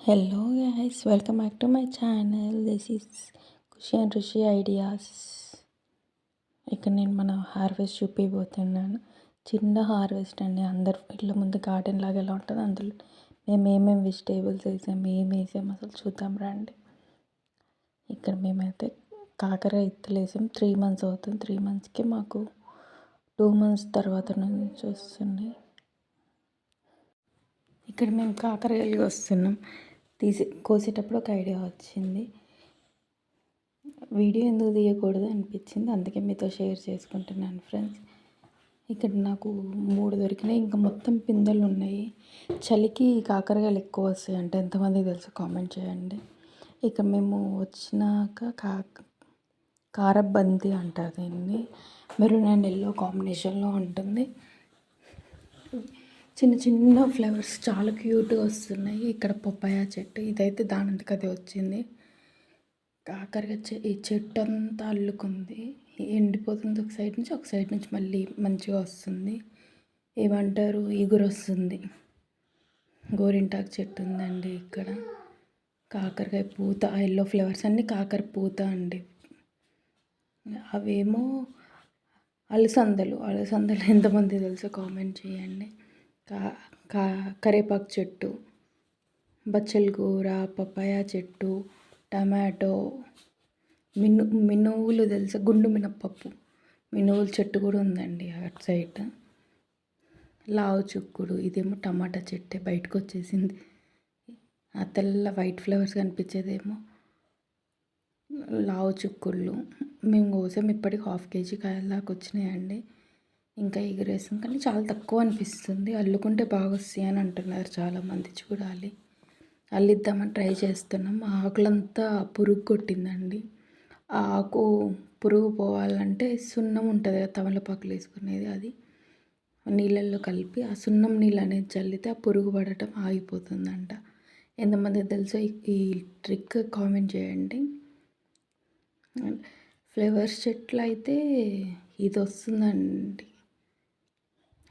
Hello guys, welcome back to my channel. This is Khushi and Rushi ideas. ఇక్కడ నేను మన harvest చూపిపోతున్నాను. చిన్న హార్వెస్ట్ అండి. అందరు ఇట్ల ముందు గార్డెన్ లాగా ఎలా ఉంటుంది, అందులో మేము ఏమేమి వెజిటేబుల్స్ వేసాము, వేసాము అసలు చూద్దాం రండి. ఇక్కడ మేమైతే కాకర ఇత్తులు వేసాం. 3 months అవుతుంది. 3 monthsకి మాకు 2 months తర్వాత నుంచి వస్తున్నాయి. ఇక్కడ మేము కాకరకాయలు వస్తున్నాం. కోసేటప్పుడు ఒక ఐడియా వచ్చింది, వీడియో ఎందుకు తీయకూడదు అనిపించింది, అందుకే మీతో షేర్ చేసుకుంటున్నాను ఫ్రెండ్స్. ఇక్కడ నాకు 3 దొరికినాయి, ఇంకా మొత్తం పిందెలు ఉన్నాయి. చలికి కాకరకాయలు ఎక్కువ వస్తాయి అంటే ఎంతమందికి తెలుసు కామెంట్ చేయండి. ఇక మేము వచ్చినాక కారబంతి అంటారు దీన్ని. మెరూన్ అండ్ ఎల్లో కాంబినేషన్లో ఉంటుంది. చిన్న చిన్న ఫ్లవర్స్ చాలా క్యూట్గా వస్తున్నాయి. ఇక్కడ పప్పాయ చెట్టు, ఇదైతే దానంతకు అదే వచ్చింది. కాకరకాయ ఈ చెట్టు అంతా అల్లుకుంది, ఎండిపోతుంది ఒక సైడ్ నుంచి మళ్ళీ మంచిగా వస్తుంది. ఏమంటారు, ఇగురు వస్తుంది. గోరింటాకు చెట్టు ఉందండి ఇక్కడ. కాకరకాయ పూత, ఎల్లో ఫ్లవర్స్ అన్నీ కాకర పూత అండి. అవేమో అలసందలు ఎంతమంది తెలుసో కామెంట్ చేయండి. కరేపాకు చెట్టు, బచ్చల కూర, పపాయ చెట్టు, టమాటో, మినువులు తెలుసా, గుండు మినప్పప్పు, మినువుల చెట్టు కూడా ఉందండి అటు సైడ్. లావు చుక్కుడు, ఇదేమో టమాటా చెట్టే బయటకు వచ్చేసింది. ఆ తెల్ల వైట్ ఫ్లవర్స్ కనిపించేదేమో లావు చుక్కుళ్ళు. మేము కోసం ఇప్పటికి 1/2 kg కాయల దాకా వచ్చినాయండి. ఇంకా ఎగరేసాం కానీ చాలా తక్కువ అనిపిస్తుంది. అల్లుకుంటే బాగా వస్తాయి అని అంటున్నారు చాలామంది. చూడాలి, అల్లిద్దామని ట్రై చేస్తున్నాం. ఆకులంతా పురుగు కొట్టిందండి. ఆ ఆకు పురుగు పోవాలంటే సున్నం ఉంటుంది కదా, తమలపాకులు వేసుకునేది, అది నీళ్ళల్లో కలిపి ఆ సున్నం నీళ్ళు అనేది చల్లితే ఆ పురుగు పడటం ఆగిపోతుందంట. ఎంతమంది తెలుసో ఈ ట్రిక్ కామెంట్ చేయండి. ఫ్లవర్స్ చెట్లు అయితే ఇది వస్తుందండి.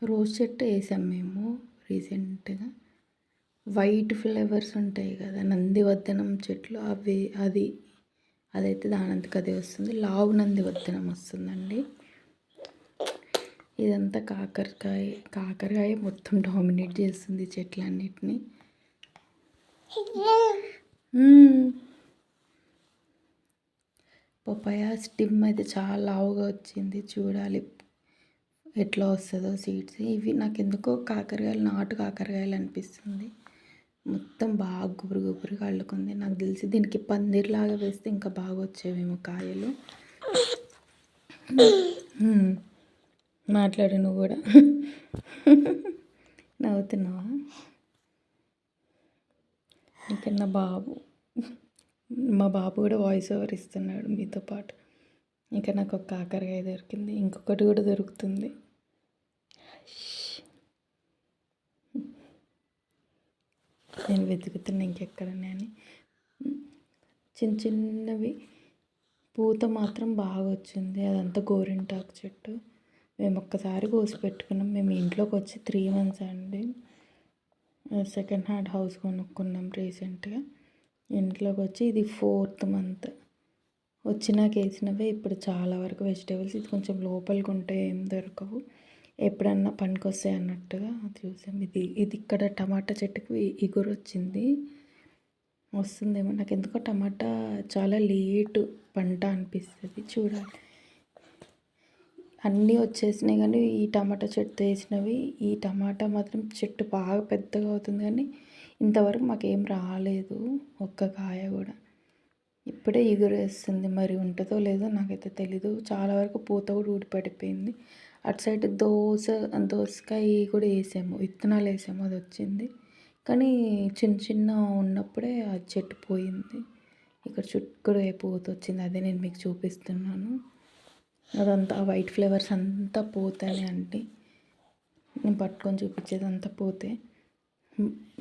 రోజ్ చెట్టు వేసాం మేము రీసెంట్గా. వైట్ ఫ్లవర్స్ ఉంటాయి కదా, నందివర్ధనం చెట్లు, అదైతే దానంతకు అదే వస్తుంది. లావు నందివర్ధనం వస్తుందండి. ఇదంతా కాకరకాయ మొత్తం డామినేట్ చేస్తుంది చెట్లన్నిటిని. పపాయ స్టిమ్ అయితే చాలా లావుగా వచ్చింది. చూడాలి ఎట్లా వస్తుందో సీడ్స్. ఇవి నాకు ఎందుకో నాటు కాకరకాయలు అనిపిస్తుంది. మొత్తం బాగా గుబురుగా అల్లుకుంది. నాకు తెలిసి దీనికి పందిర్లాగా వేస్తే ఇంకా బాగా వచ్చేవేమో కాయలు. మాట్లాడు నువ్వు కూడా. నవ్వుతున్నావా? ఇక్కడ మా బాబు కూడా వాయిస్ ఓవర్ ఇస్తున్నాడు మీతో పాటు. ఇంకా నాకు ఒక కాకరకాయ దొరికింది, ఇంకొకటి కూడా దొరుకుతుంది. నేను వెతుకుతున్నా ఇంకెక్కడనే. చిన్నవి పూత మాత్రం బాగా వచ్చింది. అదంతా గోరింటాకు చెట్టు. మేము ఒక్కసారి కోసి పెట్టుకున్నాం. మేము ఇంట్లోకి వచ్చి 3 months అండి. సెకండ్ హ్యాండ్ హౌస్ కొనుక్కున్నాం రీసెంట్గా. ఇంట్లోకి వచ్చి ఇది 4th month వచ్చినాక వేసినవే. ఇప్పుడు చాలా వరకు వెజిటేబుల్స్ ఇది కొంచెం లోపలికి ఉంటే ఏం దొరకవు, ఎప్పుడన్నా పనికొస్తాయి అన్నట్టుగా చూసాం. ఇది ఇక్కడ టమాటా చెట్టుకు ఇగురు వచ్చింది. వస్తుందేమో, నాకు ఎందుకో టమాటా చాలా లేటు పంట అనిపిస్తుంది. చూడాలి. అన్నీ వచ్చేసినాయి కానీ ఈ టమాటా చెట్టు వేసినవి, ఈ టమాటా మాత్రం చెట్టు బాగా పెద్దగా అవుతుంది కానీ ఇంతవరకు మాకేం రాలేదు ఒక్క కాయ కూడా. ఇప్పుడే ఇగురు వేస్తుంది, మరి ఉంటుందో లేదో నాకైతే తెలీదు. చాలా వరకు పూత కూడా ఊడిపడిపోయింది. అటు సైడ్ దోసకాయ కూడా వేసాము, విత్తనాలు వేసాము, అది వచ్చింది. కానీ చిన్న ఉన్నప్పుడే ఆ చెట్టు పోయింది. ఇక్కడ చుట్టూ పూత వచ్చింది, అదే నేను మీకు చూపిస్తున్నాను. అదంతా వైట్ ఫ్లవర్స్ అంతా పూతనే అండి. నేను పట్టుకొని చూపించేది అంతా పూతే.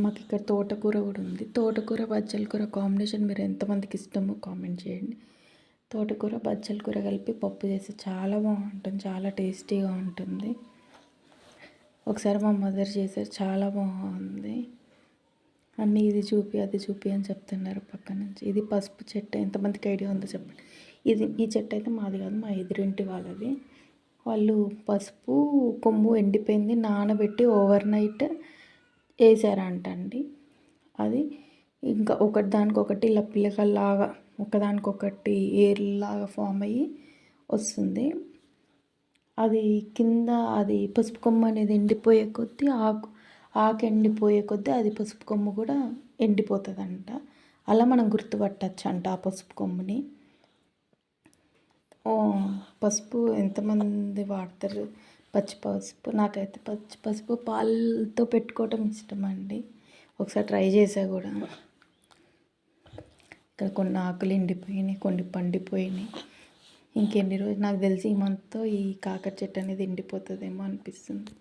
మాకు ఇక్కడ తోటకూర కూడా ఉంది. తోటకూర బచ్చల కూర కాంబినేషన్ మీరు ఎంతమందికి ఇష్టమో కామెంట్ చేయండి. తోటకూర బచ్చల కూర కలిపి పప్పు చేస్తే చాలా బాగుంటుంది, చాలా టేస్టీగా ఉంటుంది. ఒకసారి మా మదర్ చేశారు, చాలా బాగుంది. అన్నీ ఇది చూపి అది చూపి అని చెప్తున్నారు పక్క నుంచి. ఇది పసుపు చెట్టు, ఎంతమందికి ఐడియా ఉందో చెప్పండి. ఈ చెట్టు అయితే మాది కాదు, మా ఎదురింటి వాళ్ళది. వాళ్ళు పసుపు కొమ్ము ఎండిపోయింది నానబెట్టి ఓవర్ నైట్ వేసారంటండి. అది ఇంకా ఒకటి దానికొకటి ఇలా పిల్లకల్లాగా ఒకదానికొకటి ఏర్లాగా ఫామ్ అయ్యి వస్తుంది. అది కింద అది పసుపు కొమ్ము అనేది ఎండిపోయే కొద్దీ ఆకు ఎండిపోయే కొద్దీ అది పసుపు కొమ్ము కూడా ఎండిపోతుందంట. అలా మనం గుర్తుపట్టచ్చు అంట ఆ పసుపు కొమ్ముని. పసుపు ఎంతమంది వాడతారు? పచ్చి పసుపు. నాకైతే పచ్చి పసుపు పాలతో పెట్టుకోవటం ఇష్టం అండి. ఒకసారి ట్రై చేసా కూడా. ఇక్కడ కొన్ని ఆకులు ఎండిపోయినాయి, కొన్ని పండిపోయినాయి. ఇంకెన్ని రోజులు నాకు తెలిసి ఈ మంత్తో ఈ కాకర చెట్టు అనేది ఎండిపోతుందేమో అనిపిస్తుంది.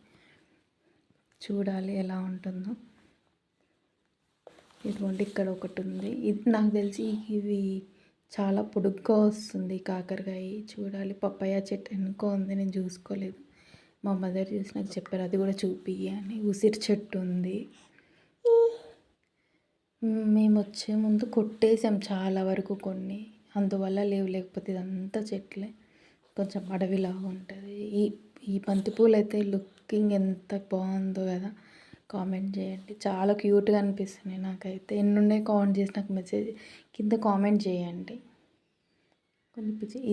చూడాలి ఎలా ఉంటుందో. ఇదిగోండి ఇక్కడ ఒకటి ఉంది. ఇది నాకు తెలిసి ఇవి చాలా పొడుగ్గా వస్తుంది కాకరకాయ. చూడాలి. పప్పాయ చెట్టు వెనుక ఉంది, నేను చూసుకోలేదు. మా మదర్ చూసి నాకు చెప్పారు అది కూడా చూపి అని. ఉసిరి చెట్టు ఉంది. మేము వచ్చే ముందు కొట్టేసాం చాలా వరకు కొన్ని, అందువల్ల లేకపోతే ఇదంతా చెట్లే. కొంచెం అడవిలాగా ఉంటుంది. ఈ బంతిపూలు అయితే లుకింగ్ ఎంత బాగుందో కదా, కామెంట్ చేయండి. చాలా క్యూట్గా అనిపిస్తున్నాయి నాకైతే. ఎన్ని ఉన్నాయి కౌంట్ చేసి నాకు మెసేజ్ కింద కామెంట్ చేయండి.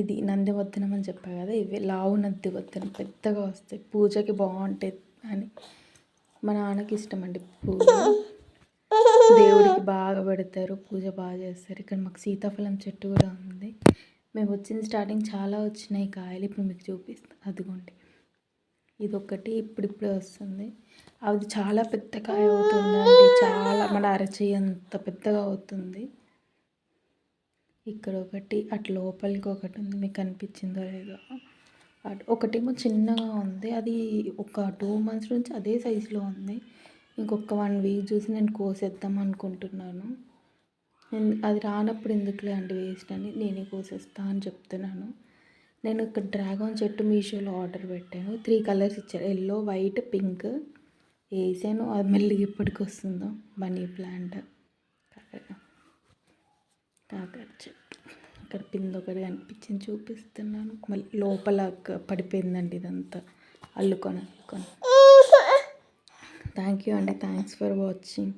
ఇది నందివర్ధనం అని చెప్పా కదా, ఇవి లావు నందివర్ధనం పెద్దగా వస్తాయి, పూజకి బాగుంటాయి అని. మా నాన్నకి ఇష్టం అండి పూజ, దేవుడికి బాగా పెడతారు, పూజ బాగా చేస్తారు. ఇక్కడ మాకు సీతాఫలం చెట్టు కూడా ఉంది. మేము వచ్చింది స్టార్టింగ్ చాలా వచ్చినాయి కాయలు. ఇప్పుడు మీకు చూపిస్తాను. అదిగోండి ఇదొకటి ఇప్పుడిప్పుడే వస్తుంది. అది చాలా పెద్ద కాయ అవుతుందండి, చాలా మన అరచేయి అంత పెద్దగా అవుతుంది. ఇక్కడ ఒకటి, అటు లోపలికి ఒకటి ఉంది, మీకు కనిపించిందో లేదో. ఒకటేమో చిన్నగా ఉంది, అది ఒక 2 months నుంచి అదే సైజులో ఉంది. ఇంకొక 1 week చూసి నేను కోసేద్దాం అనుకుంటున్నాను. అది రానప్పుడు ఎందుకులే అండి వేస్ట్ అని నేనే కోసేస్తా అని చెప్తున్నాను. నేను ఇక్కడ డ్రాగన్ చెట్టు మీషోలో ఆర్డర్ పెట్టాను. 3 colours ఇచ్చారు, ఎల్లో, వైట్, పింక్ వేసాను. అది మెల్లిగా ఎప్పటికి వస్తుందో. మనీ ప్లాంట్, కాకర చెట్టు. ఇక్కడ పిండి ఒకటి కనిపించింది, చూపిస్తున్నాను. మళ్ళీ లోపల పడిపోయిందండి ఇదంతా అల్లుకొని. థ్యాంక్ యూ అండి, థ్యాంక్స్ ఫర్ వాచింగ్.